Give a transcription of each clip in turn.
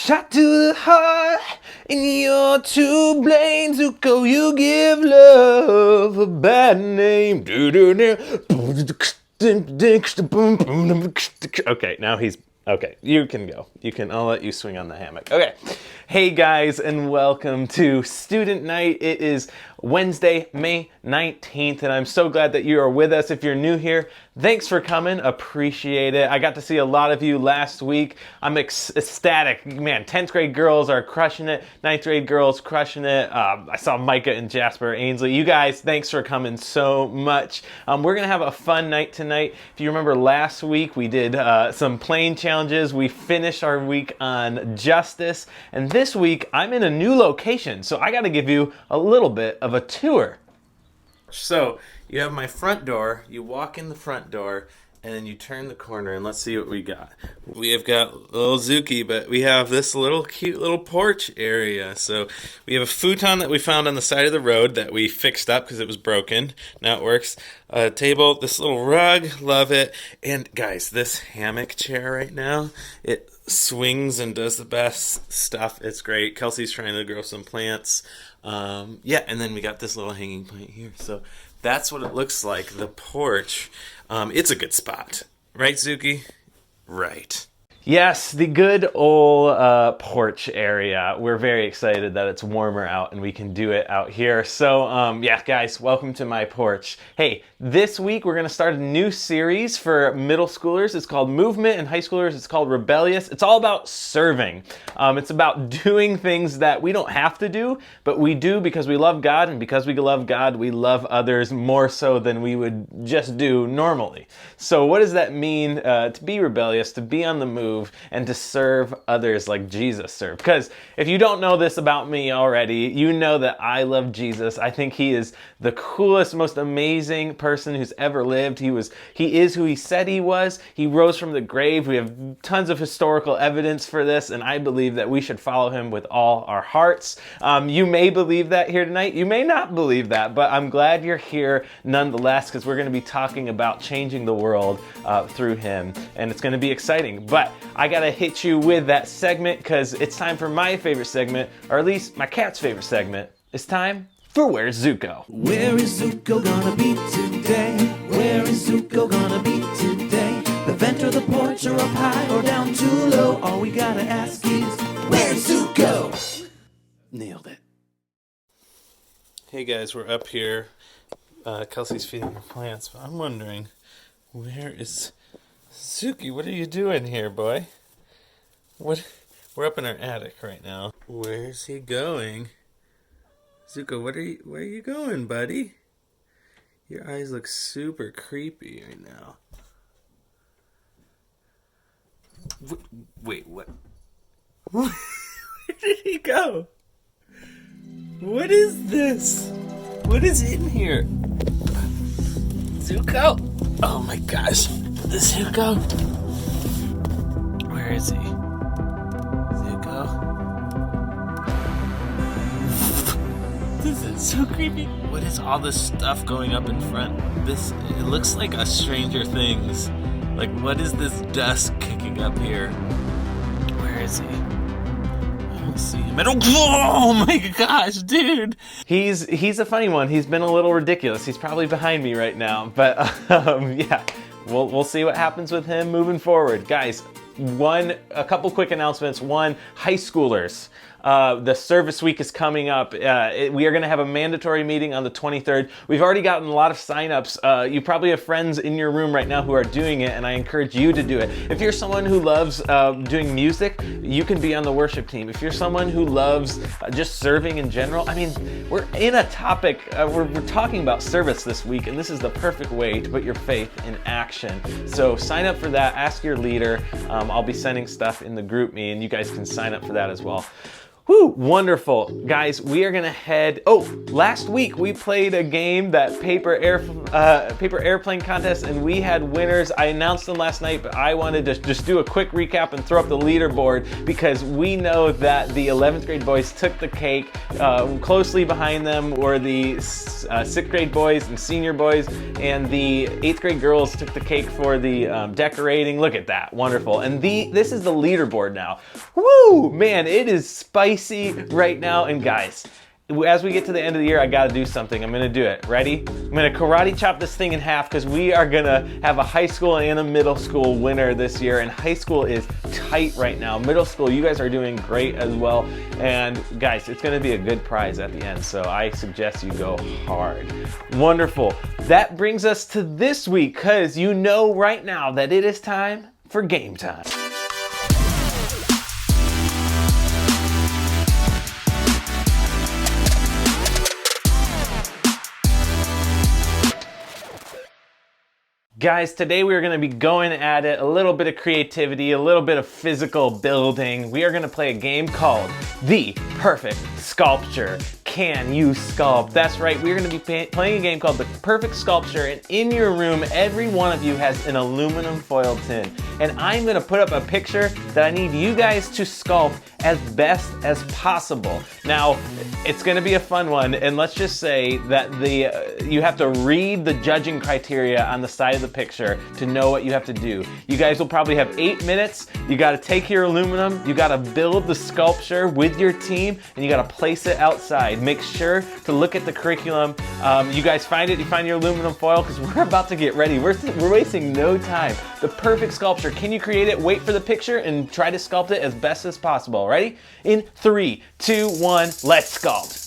Shot to the heart, and you're to blame. Zuko, you give love a bad name. Okay, now he's okay. You can go. I'll let you swing on the hammock. Okay. Hey guys, and welcome to Student Night. It is Wednesday, May 19th, and I'm so glad that you are with us. If you're new here, thanks for coming. Appreciate it. I got to see a lot of you last week. I'm ecstatic. Man, 10th grade girls are crushing it. 9th grade girls crushing it. I saw Micah and Jasper Ainsley. You guys, thanks for coming so much. We're going to have a fun night tonight. If you remember last week, we did some playing challenges. We finished our week on justice, and this week I'm in a new location, so I got to give you a little bit of a tour. So you have my front door, you walk in the front door, and then you turn the corner, and let's see what we got. We have got little Zuki, but we have this little cute little porch area. So we have a futon that we found on the side of the road that we fixed up because it was broken. Now it works. A table, this little rug, love it. And guys, this hammock chair right now, it swings and does the best stuff. It's great. Kelsey's trying to grow some plants. Yeah, and then we got this little hanging plant here. So that's what it looks like, the porch. It's a good spot. Right, Zuki? Right. Yes, the good old porch area. We're very excited that it's warmer out and we can do it out here. So, yeah, guys, welcome to my porch. Hey, this week we're going to start a new series for middle schoolers. It's called Movement, and high schoolers it's called Rebellious. It's all about serving. It's about doing things that we don't have to do, but we do because we love God, and because we love God, we love others more so than we would just do normally. So what does that mean to be rebellious, to be on the move, and to serve others like Jesus served? Because if you don't know this about me already, you know that I love Jesus. I think he is the coolest, most amazing person who's ever lived. He is who he said he was. He rose from the grave. We have tons of historical evidence for this, and I believe that we should follow him with all our hearts. You may believe that here tonight. You may not believe that, but I'm glad you're here nonetheless, because we're going to be talking about changing the world through him, and it's going to be exciting. But I gotta hit you with that segment because it's time for my favorite segment, or at least my cat's favorite segment. It's time for Where's Zuko? Where is Zuko gonna be today? Where is Zuko gonna be today? The vent or the porch, or up high or down too low? All we gotta ask is, where's Zuko? Nailed it. Hey guys, we're up here. Kelsey's feeding her plants, but I'm wondering, where is Zuki? What are you doing here, boy? We're up in our attic right now. Where's he going? Zuko, where are you going, buddy? Your eyes look super creepy right now. Wait, what? Where did he go? What is this? What is in here? Zuko? Oh my gosh. Is Zuko? Where is he? Zuko? This is so creepy. What is all this stuff going up in front? It looks like a Stranger Things. Like, what is this dust kicking up here? Where is he? I don't see him. Oh my gosh, dude! He's a funny one. He's been a little ridiculous. He's probably behind me right now, but yeah. We'll see what happens with him moving forward. Guys, a couple quick announcements. One, high schoolers. The service week is coming up. We are going to have a mandatory meeting on the 23rd. We've already gotten a lot of signups. You probably have friends in your room right now who are doing it, and I encourage you to do it. If you're someone who loves doing music, you can be on the worship team. If you're someone who loves just serving in general, I mean, we're in a topic, we're talking about service this week, and this is the perfect way to put your faith in action. So sign up for that. Ask your leader. I'll be sending stuff in the group me, and you guys can sign up for that as well. Whew, wonderful. Guys, we are gonna head, last week we played a game, that paper airplane contest, and we had winners. I announced them last night, but I wanted to just do a quick recap and throw up the leaderboard because we know that the 11th grade boys took the cake. Closely behind them were the 6th grade boys and senior boys, and the 8th grade girls took the cake for the decorating. Look at that, wonderful. And this is the leaderboard now. Woo, man, it is spicy right now. And guys, as we get to the end of the year, I gotta do something. I'm gonna do it. Ready? I'm gonna karate chop this thing in half because we are gonna have a high school and a middle school winner this year. And high school is tight right now. Middle school, you guys are doing great as well. And guys, it's gonna be a good prize at the end. So I suggest you go hard. Wonderful. That brings us to this week because you know right now that it is time for game time. Guys, today we are going to be going at it, a little bit of creativity, a little bit of physical building. We are going to play a game called The Perfect Sculpture. Can you sculpt? That's right, we're going to be playing a game called The Perfect Sculpture, and in your room, every one of you has an aluminum foil tin. And I'm going to put up a picture that I need you guys to sculpt as best as possible. Now, it's going to be a fun one, and let's just say that you have to read the judging criteria on the side of the picture to know what you have to do. You guys will probably have 8 minutes. You got to take your aluminum, you got to build the sculpture with your team, and you got to place it outside. Make sure to look at the curriculum. You guys find it, you find your aluminum foil, because we're about to get ready. We're wasting no time. The perfect sculpture. Can you create it? Wait for the picture and try to sculpt it as best as possible. Ready? In 3, 2, 1, let's sculpt.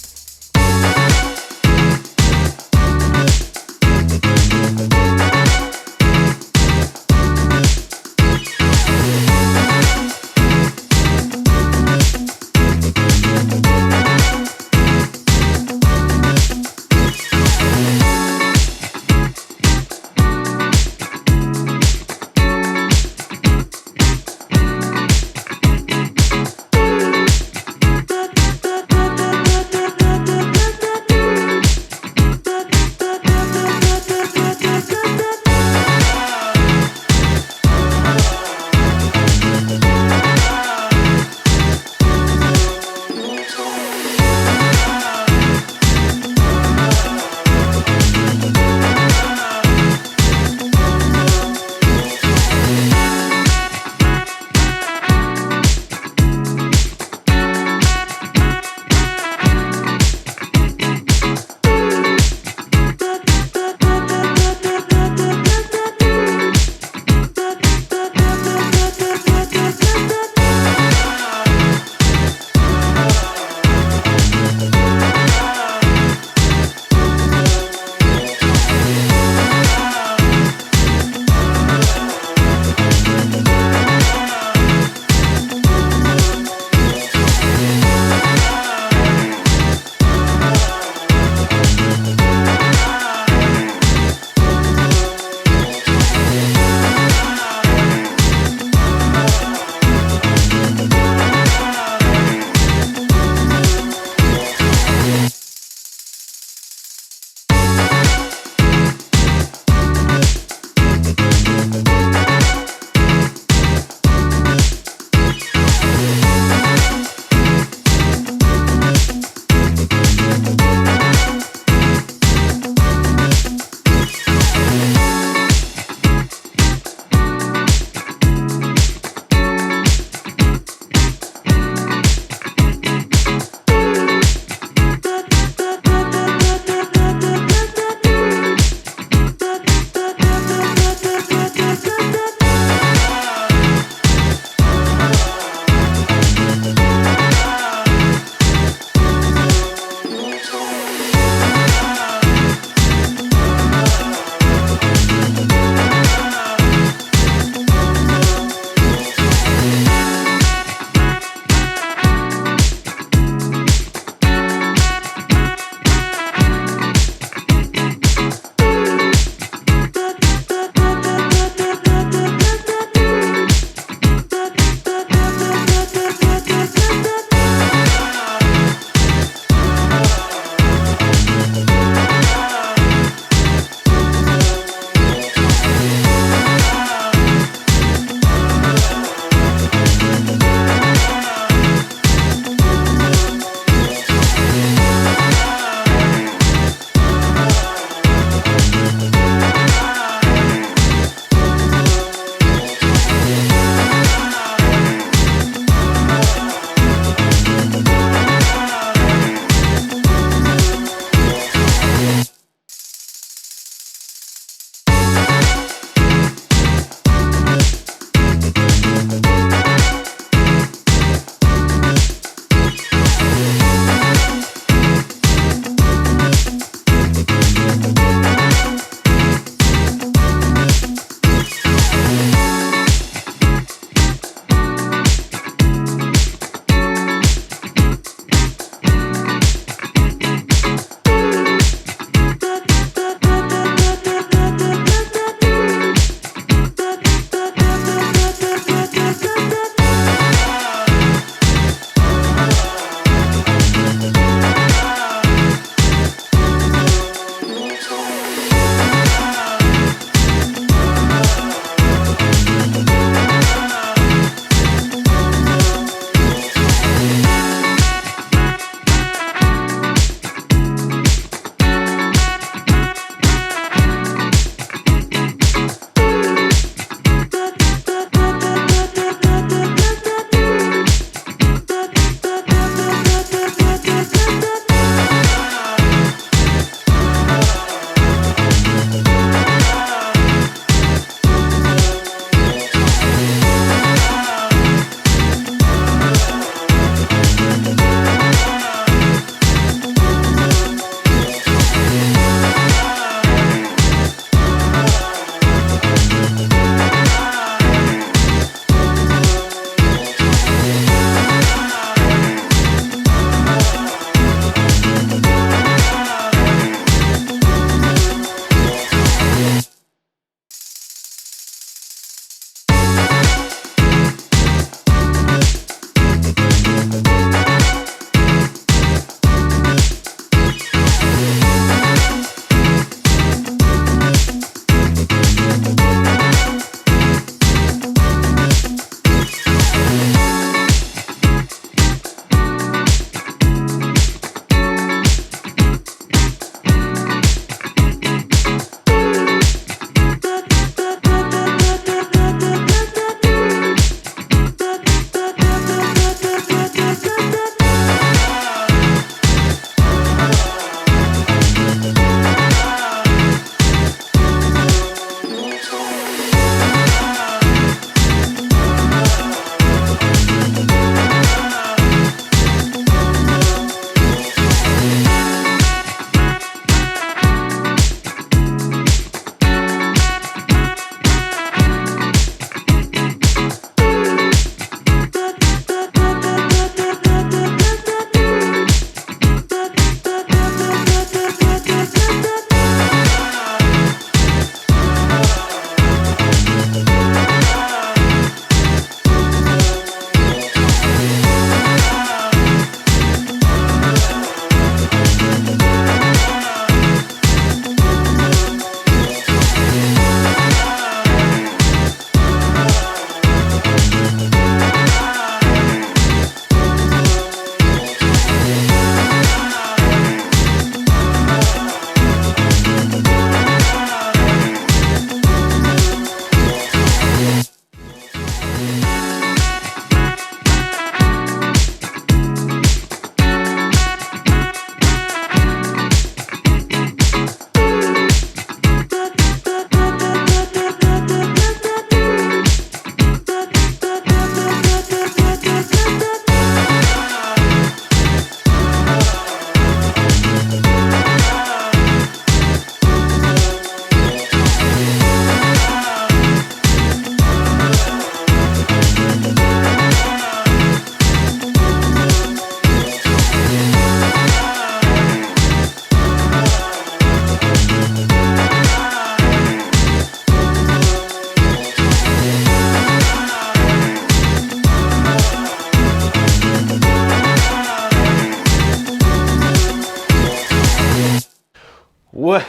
Well,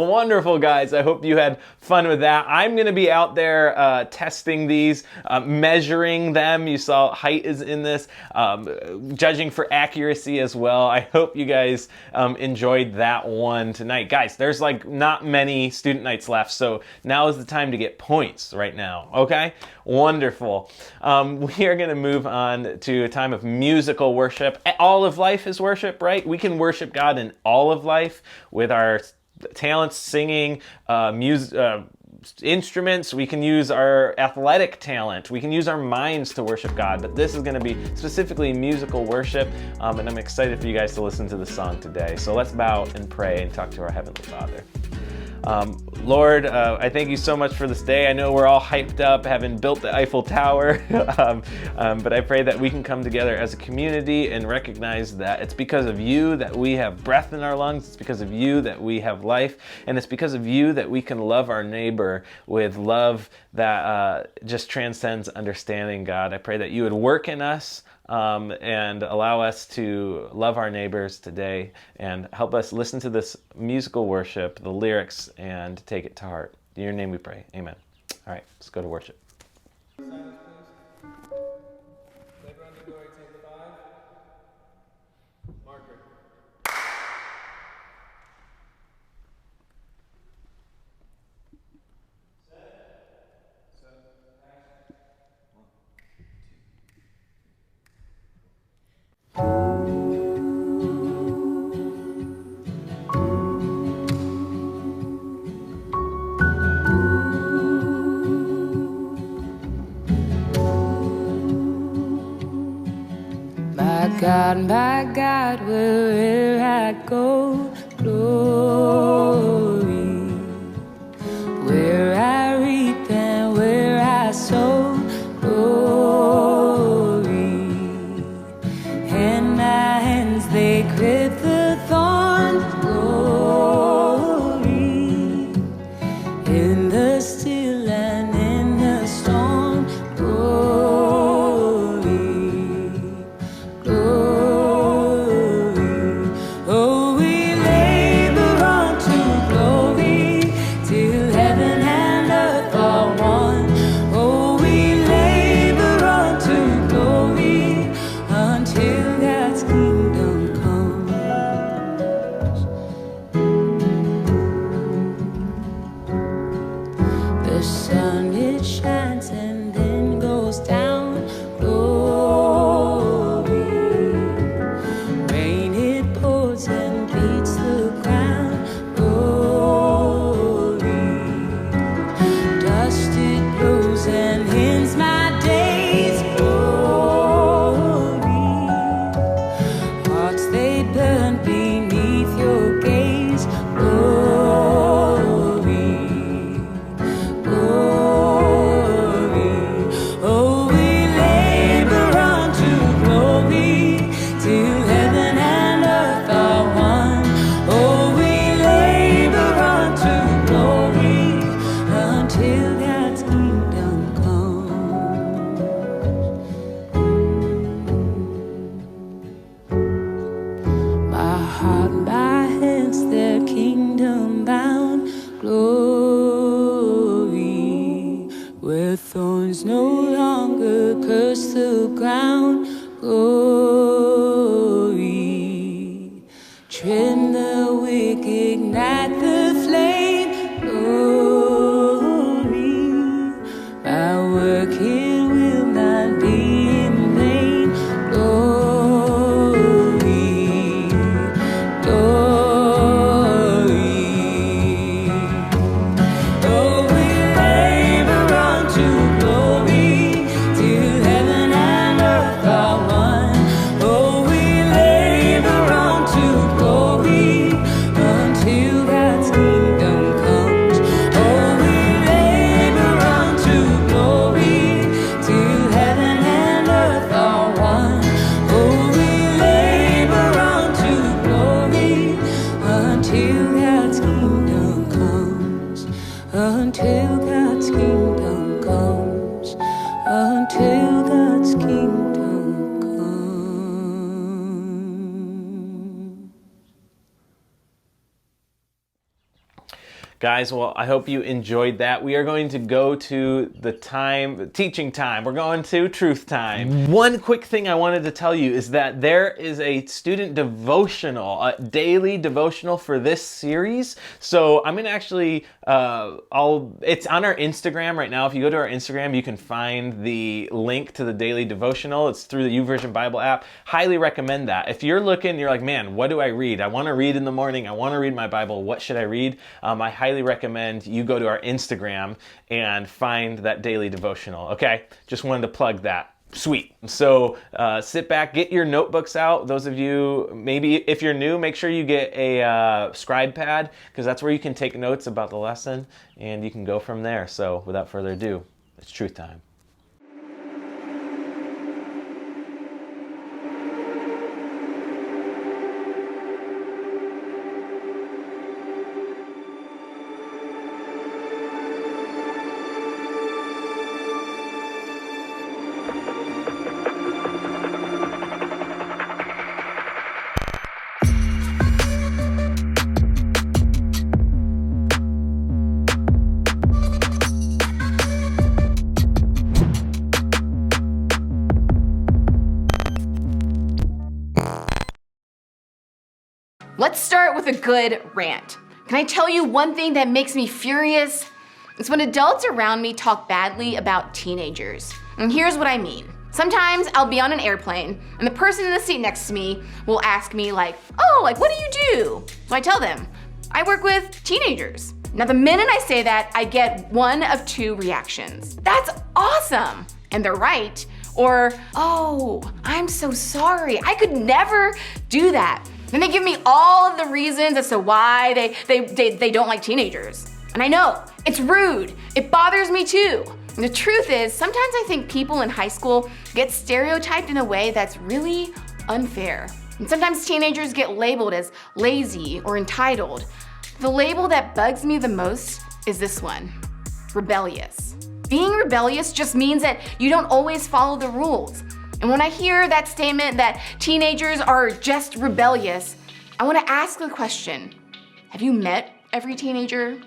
wonderful, guys. I hope you had fun with that. I'm going to be out there testing these, measuring them. You saw height is in this, judging for accuracy as well. I hope you guys enjoyed that one tonight. Guys, there's like not many student nights left, so now is the time to get points right now, okay? Wonderful. We are going to move on to a time of musical worship. All of life is worship, right? We can worship God in all of life with our talents, singing, instruments. We can use our athletic talent. We can use our minds to worship God. But this is going to be specifically musical worship, and I'm excited for you guys to listen to the song today. So let's bow and pray and talk to our Heavenly Father. Lord, I thank you so much for this day. I know we're all hyped up, having built the Eiffel Tower, but I pray that we can come together as a community and recognize that it's because of you that we have breath in our lungs. It's because of you that we have life, and it's because of you that we can love our neighbor with love that just transcends understanding, God. I pray that you would work in us, and allow us to love our neighbors today and help us listen to this musical worship, the lyrics, and take it to heart. In your name we pray. Amen. All right, let's go to worship. My God, wherever I go, glory. Where I reap and where I sow, glory. And my hands, they grip the thorn, glory. In the still and in the storm, glory. Oh, Guys, well, I hope you enjoyed that. We are going to go to the teaching time. We're going to truth time. One quick thing I wanted to tell you is that there is a student devotional, a daily devotional for this series. So I'm gonna actually, it's on our Instagram right now. If you go to our Instagram, you can find the link to the daily devotional. It's through the YouVersion Bible app. Highly recommend that. If you're looking, you're like, man, what do I read? I wanna read in the morning. I wanna read my Bible. What should I read? I highly recommend you go to our Instagram and find that daily devotional, okay? Just wanted to plug that. Sweet. So sit back, get your notebooks out. Those of you, maybe if you're new, make sure you get a scribe pad, because that's where you can take notes about the lesson and you can go from there. So without further ado, it's truth time. Let's start with a good rant. Can I tell you one thing that makes me furious? It's when adults around me talk badly about teenagers. And here's what I mean. Sometimes I'll be on an airplane and the person in the seat next to me will ask me what do you do? So I tell them, I work with teenagers. Now the minute I say that, I get one of two reactions. That's awesome, and they're right. Or, oh, I'm so sorry, I could never do that. Then they give me all of the reasons as to why they don't like teenagers. And I know, it's rude, it bothers me too. And the truth is, sometimes I think people in high school get stereotyped in a way that's really unfair. And sometimes teenagers get labeled as lazy or entitled. The label that bugs me the most is this one: rebellious. Being rebellious just means that you don't always follow the rules. And when I hear that statement that teenagers are just rebellious, I want to ask the question, have you met every teenager?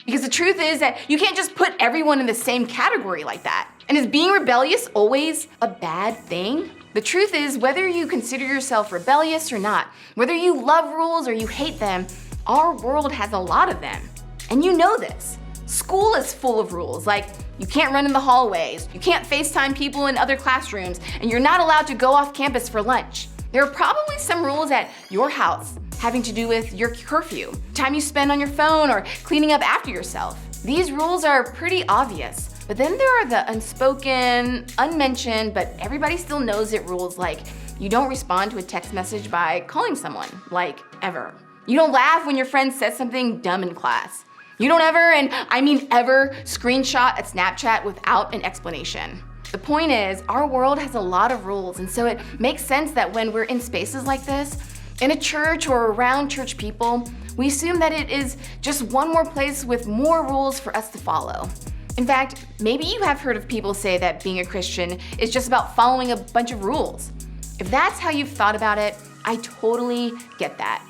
Because the truth is that you can't just put everyone in the same category like that. And is being rebellious always a bad thing? The truth is, whether you consider yourself rebellious or not, whether you love rules or you hate them, our world has a lot of them. And you know this. School is full of rules, like you can't run in the hallways, you can't FaceTime people in other classrooms, and you're not allowed to go off campus for lunch. There are probably some rules at your house having to do with your curfew, time you spend on your phone, or cleaning up after yourself. These rules are pretty obvious, but then there are the unspoken, unmentioned, but everybody still knows it rules, like you don't respond to a text message by calling someone, like ever. You don't laugh when your friend says something dumb in class. You don't ever, and I mean ever, screenshot a Snapchat without an explanation. The point is, our world has a lot of rules, and so it makes sense that when we're in spaces like this, in a church or around church people, we assume that it is just one more place with more rules for us to follow. In fact, maybe you have heard of people say that being a Christian is just about following a bunch of rules. If that's how you've thought about it, I totally get that.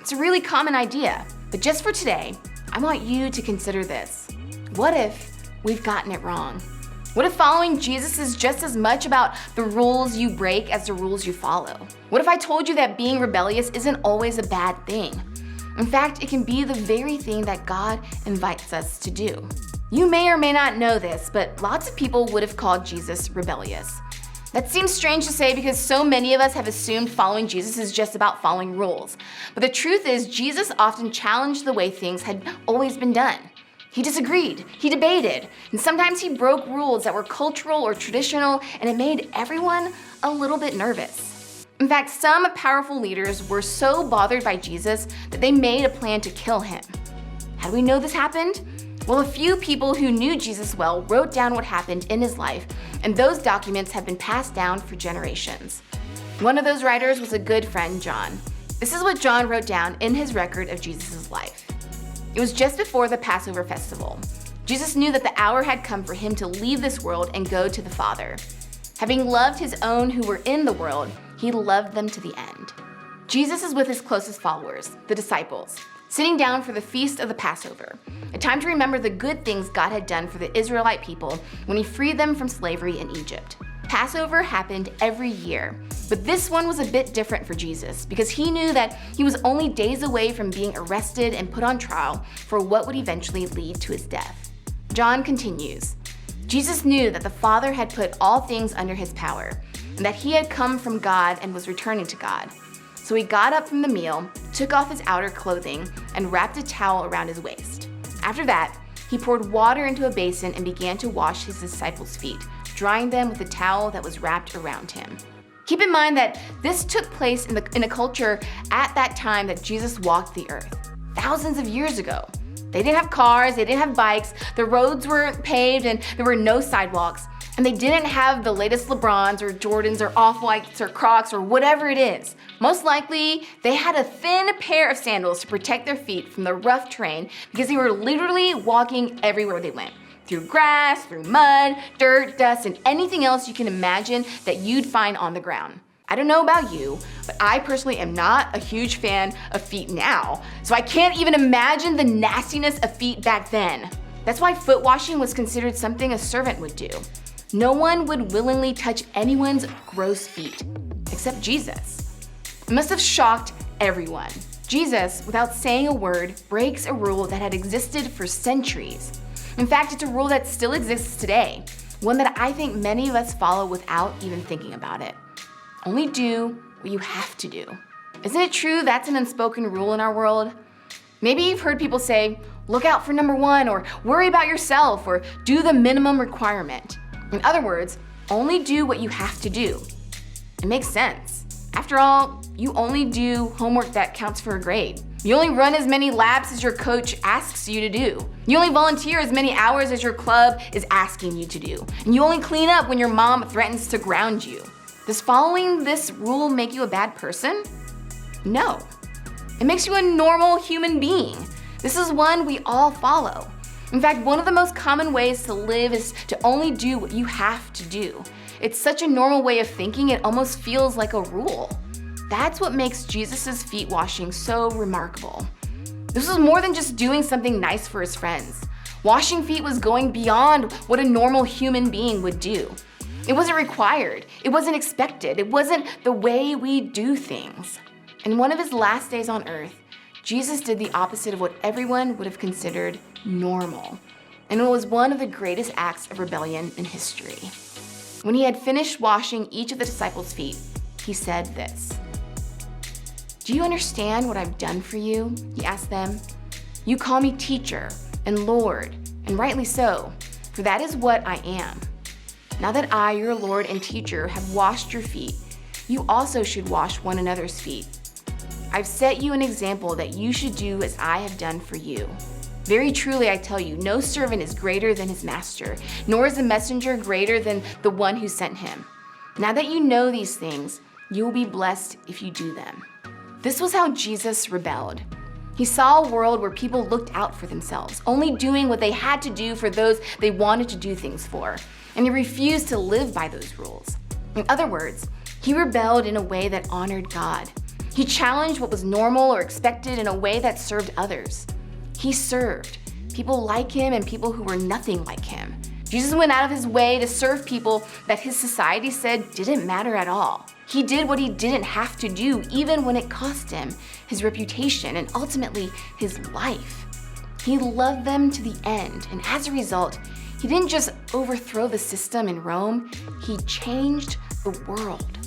It's a really common idea, but just for today, I want you to consider this. What if we've gotten it wrong? What if following Jesus is just as much about the rules you break as the rules you follow? What if I told you that being rebellious isn't always a bad thing? In fact, it can be the very thing that God invites us to do. You may or may not know this, but lots of people would have called Jesus rebellious. That seems strange to say because so many of us have assumed following Jesus is just about following rules. But the truth is, Jesus often challenged the way things had always been done. He disagreed, he debated, and sometimes he broke rules that were cultural or traditional, and it made everyone a little bit nervous. In fact, some powerful leaders were so bothered by Jesus that they made a plan to kill him. How do we know this happened? Well, a few people who knew Jesus well wrote down what happened in his life, and those documents have been passed down for generations. One of those writers was a good friend, John. This is what John wrote down in his record of Jesus' life. It was just before the Passover festival. Jesus knew that the hour had come for him to leave this world and go to the Father. Having loved his own who were in the world, he loved them to the end. Jesus is with his closest followers, the disciples, sitting down for the feast of the Passover, a time to remember the good things God had done for the Israelite people when he freed them from slavery in Egypt. Passover happened every year, but this one was a bit different for Jesus because he knew that he was only days away from being arrested and put on trial for what would eventually lead to his death. John continues, Jesus knew that the Father had put all things under his power, and that he had come from God and was returning to God. So he got up from the meal, took off his outer clothing, and wrapped a towel around his waist. After that, he poured water into a basin and began to wash his disciples' feet, drying them with a towel that was wrapped around him. Keep in mind that this took place in a culture at that time that Jesus walked the earth, thousands of years ago. They didn't have cars, they didn't have bikes, the roads weren't paved, and there were no sidewalks. And they didn't have the latest LeBrons or Jordans or Off-Whites or Crocs or whatever it is. Most likely, they had a thin pair of sandals to protect their feet from the rough terrain because they were literally walking everywhere they went. Through grass, through mud, dirt, dust, and anything else you can imagine that you'd find on the ground. I don't know about you, but I personally am not a huge fan of feet now, so I can't even imagine the nastiness of feet back then. That's why foot washing was considered something a servant would do. No one would willingly touch anyone's gross feet, except Jesus. It must have shocked everyone. Jesus, without saying a word, breaks a rule that had existed for centuries. In fact, it's a rule that still exists today, one that I think many of us follow without even thinking about it. Only do what you have to do. Isn't it true that's an unspoken rule in our world? Maybe you've heard people say, look out for number one, or worry about yourself, or do the minimum requirement. In other words, only do what you have to do. It makes sense. After all, you only do homework that counts for a grade. You only run as many laps as your coach asks you to do. You only volunteer as many hours as your club is asking you to do. And you only clean up when your mom threatens to ground you. Does following this rule make you a bad person? No. It makes you a normal human being. This is one we all follow. In fact, one of the most common ways to live is to only do what you have to do. It's such a normal way of thinking, it almost feels like a rule. That's what makes Jesus' feet washing so remarkable. This was more than just doing something nice for his friends. Washing feet was going beyond what a normal human being would do. It wasn't required, it wasn't expected, it wasn't the way we do things. In one of his last days on earth, Jesus did the opposite of what everyone would have considered normal. And it was one of the greatest acts of rebellion in history. When he had finished washing each of the disciples' feet, he said this. Do you understand what I've done for you? He asked them. You call me teacher and Lord, and rightly so, for that is what I am. Now that I, your Lord and teacher, have washed your feet, you also should wash one another's feet. I've set you an example that you should do as I have done for you. Very truly, I tell you, no servant is greater than his master, nor is a messenger greater than the one who sent him. Now that you know these things, you will be blessed if you do them. This was how Jesus rebelled. He saw a world where people looked out for themselves, only doing what they had to do for those they wanted to do things for, and he refused to live by those rules. In other words, he rebelled in a way that honored God. He challenged what was normal or expected in a way that served others. He served people like him and people who were nothing like him. Jesus went out of his way to serve people that his society said didn't matter at all. He did what he didn't have to do, even when it cost him his reputation and ultimately his life. He loved them to the end, and as a result, he didn't just overthrow the system in Rome, he changed the world.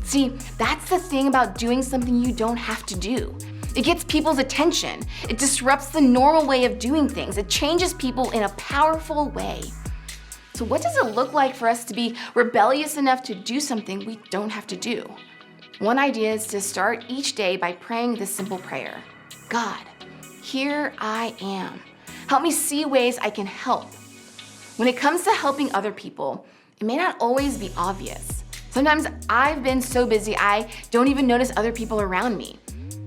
See, that's the thing about doing something you don't have to do. It gets people's attention. It disrupts the normal way of doing things. It changes people in a powerful way. So what does it look like for us to be rebellious enough to do something we don't have to do? One idea is to start each day by praying this simple prayer. God, here I am. Help me see ways I can help. When it comes to helping other people, it may not always be obvious. Sometimes I've been so busy I don't even notice other people around me.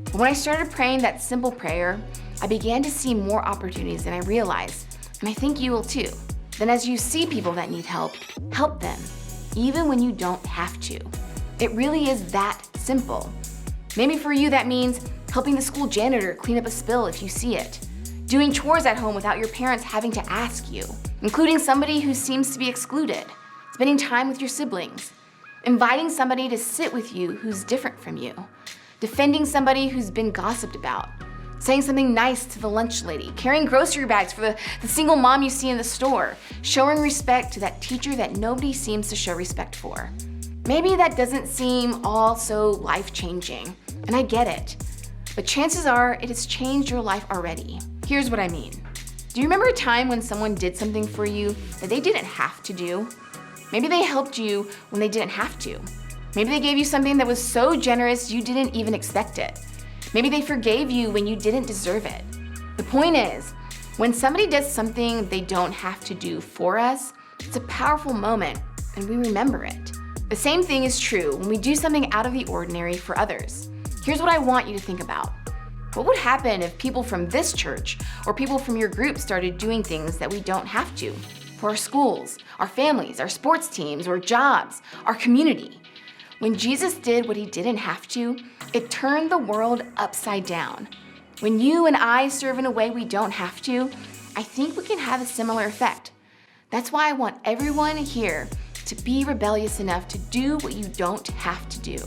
But when I started praying that simple prayer, I began to see more opportunities than I realized, and I think you will too. Then as you see people that need help, help them, even when you don't have to. It really is that simple. Maybe for you that means helping the school janitor clean up a spill if you see it, doing chores at home without your parents having to ask you, including somebody who seems to be excluded, spending time with your siblings, inviting somebody to sit with you who's different from you, defending somebody who's been gossiped about, saying something nice to the lunch lady, carrying grocery bags for the single mom you see in the store, showing respect to that teacher that nobody seems to show respect for. Maybe that doesn't seem all so life-changing, and I get it, but chances are it has changed your life already. Here's what I mean. Do you remember a time when someone did something for you that they didn't have to do? Maybe they helped you when they didn't have to. Maybe they gave you something that was so generous you didn't even expect it. Maybe they forgave you when you didn't deserve it. The point is, when somebody does something they don't have to do for us, it's a powerful moment and we remember it. The same thing is true when we do something out of the ordinary for others. Here's what I want you to think about. What would happen if people from this church or people from your group started doing things that we don't have to? For our schools, our families, our sports teams, or jobs, our community. When Jesus did what he didn't have to, it turned the world upside down. When you and I serve in a way we don't have to, I think we can have a similar effect. That's why I want everyone here to be rebellious enough to do what you don't have to do.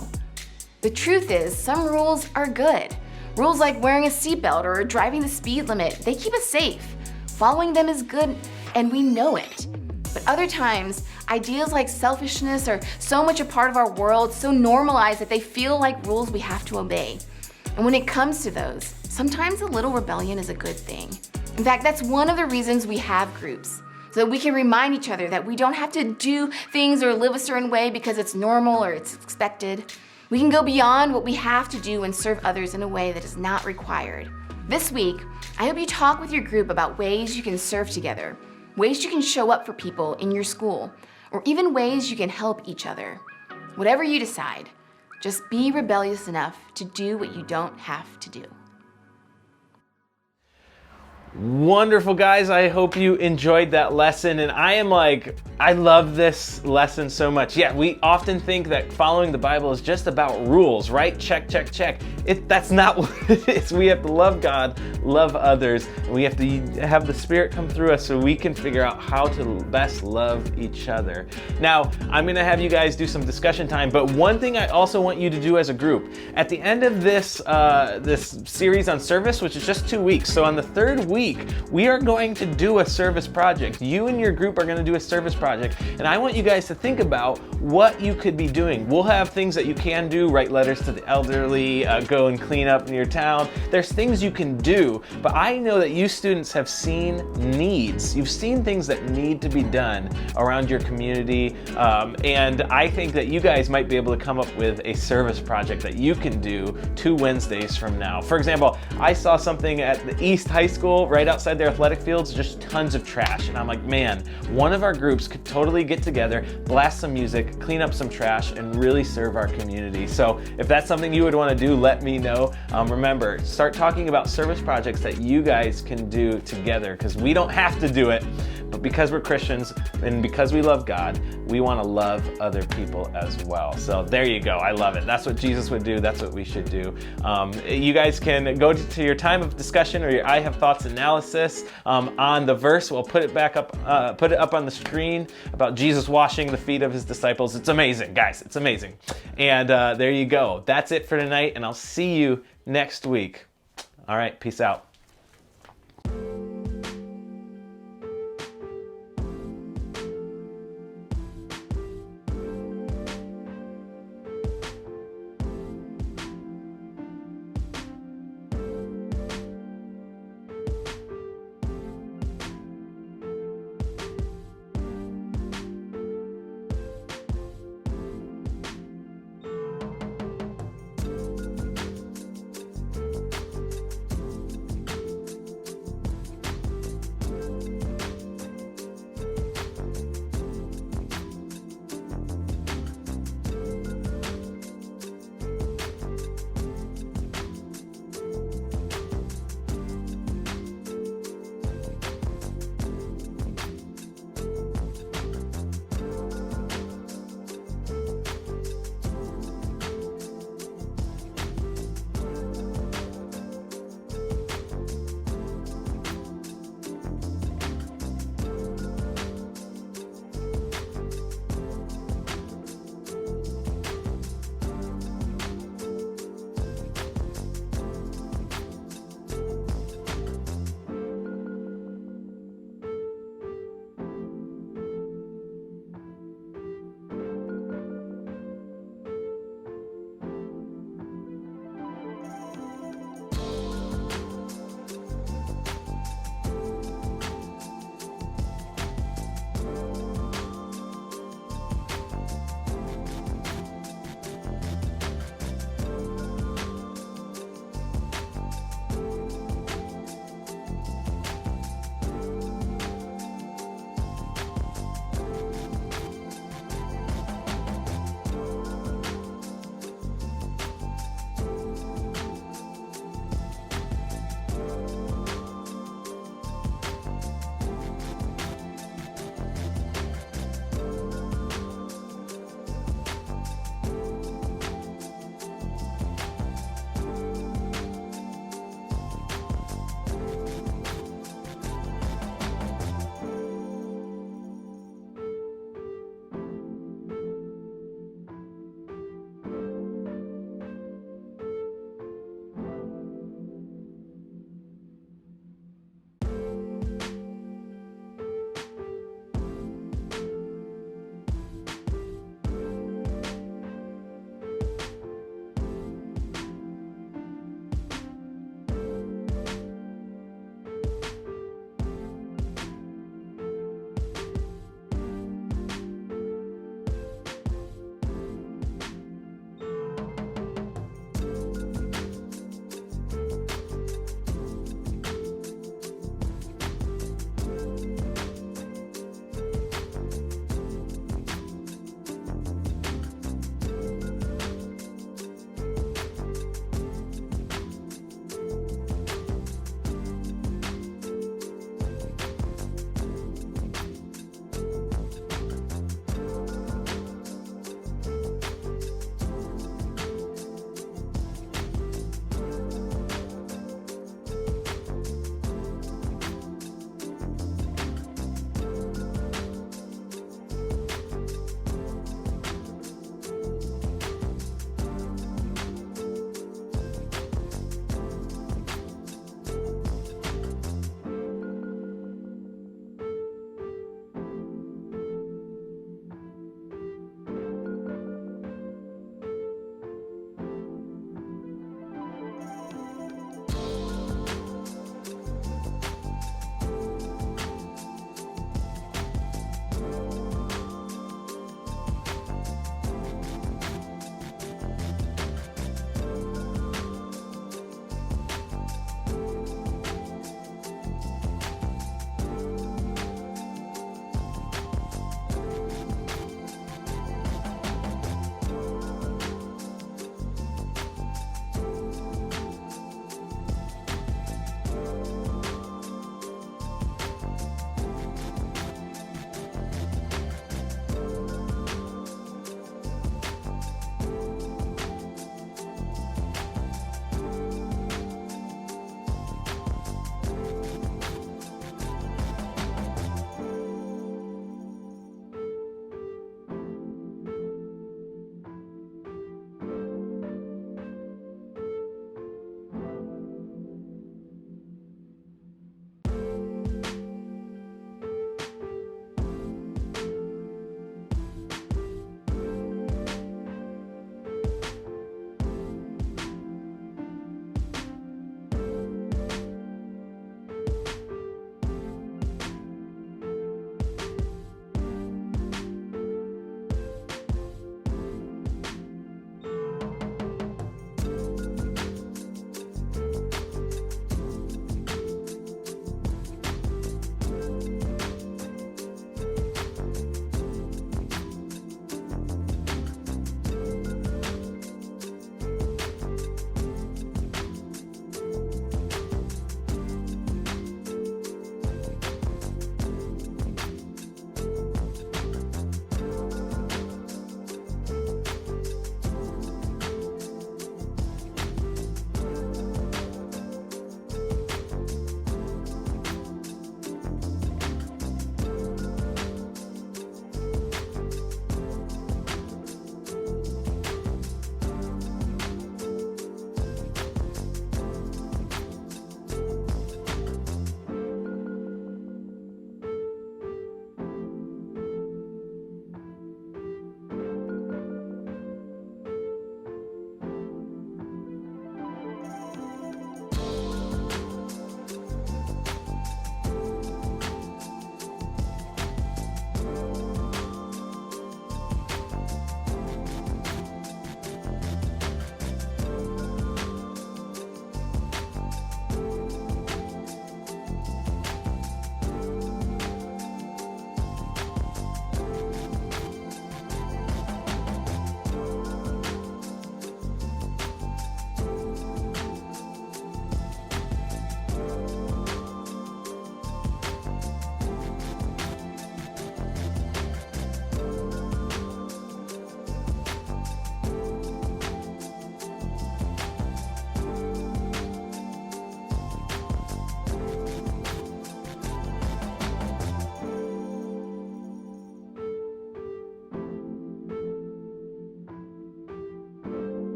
The truth is, some rules are good. Rules like wearing a seatbelt or driving the speed limit, they keep us safe. Following them is good, and we know it. But other times, ideas like selfishness are so much a part of our world, so normalized that they feel like rules we have to obey. And when it comes to those, sometimes a little rebellion is a good thing. In fact, that's one of the reasons we have groups, so that we can remind each other that we don't have to do things or live a certain way because it's normal or it's expected. We can go beyond what we have to do and serve others in a way that is not required. This week, I hope you talk with your group about ways you can serve together, ways you can show up for people in your school, or even ways you can help each other. Whatever you decide, just be rebellious enough to do what you don't have to do. Wonderful, guys. I hope you enjoyed that lesson. And I love this lesson so much. Yeah, we often think that following the Bible is just about rules, right? Check, check, check. That's not what it is. We have to love God, love others, and we have to have the Spirit come through us so we can figure out how to best love each other. Now, I'm going to have you guys do some discussion time, but one thing I also want you to do as a group, at the end of this series on service, which is just 2 weeks, so on the third week, we are going to do a service project. You and your group are going to do a service project, and I want you guys to think about what you could be doing. We'll have things that you can do, write letters to the elderly, go and clean up in your town. There's things you can do, but I know that you students have seen needs. You've seen things that need to be done around your community, and I think that you guys might be able to come up with a service project that you can do 2 Wednesdays from now. For example, I saw something at the East High School right outside their athletic fields, just tons of trash, and I'm like, man, one of our groups could totally get together, blast some music, clean up some trash, and really serve our community. So if that's something you would want to do, let me know. Remember, start talking about service projects that you guys can do together, because we don't have to do it, but because we're Christians and because we love God, we want to love other people as well. So there you go. I love it. That's what Jesus would do. That's what we should do. You guys can go to your time of discussion or your I have thoughts analysis on the verse. We'll put it back up, put it up on the screen about Jesus washing the feet of his disciples. It's amazing, guys. It's amazing. And there you go. That's it for tonight, and I'll see you next week. All right, peace out.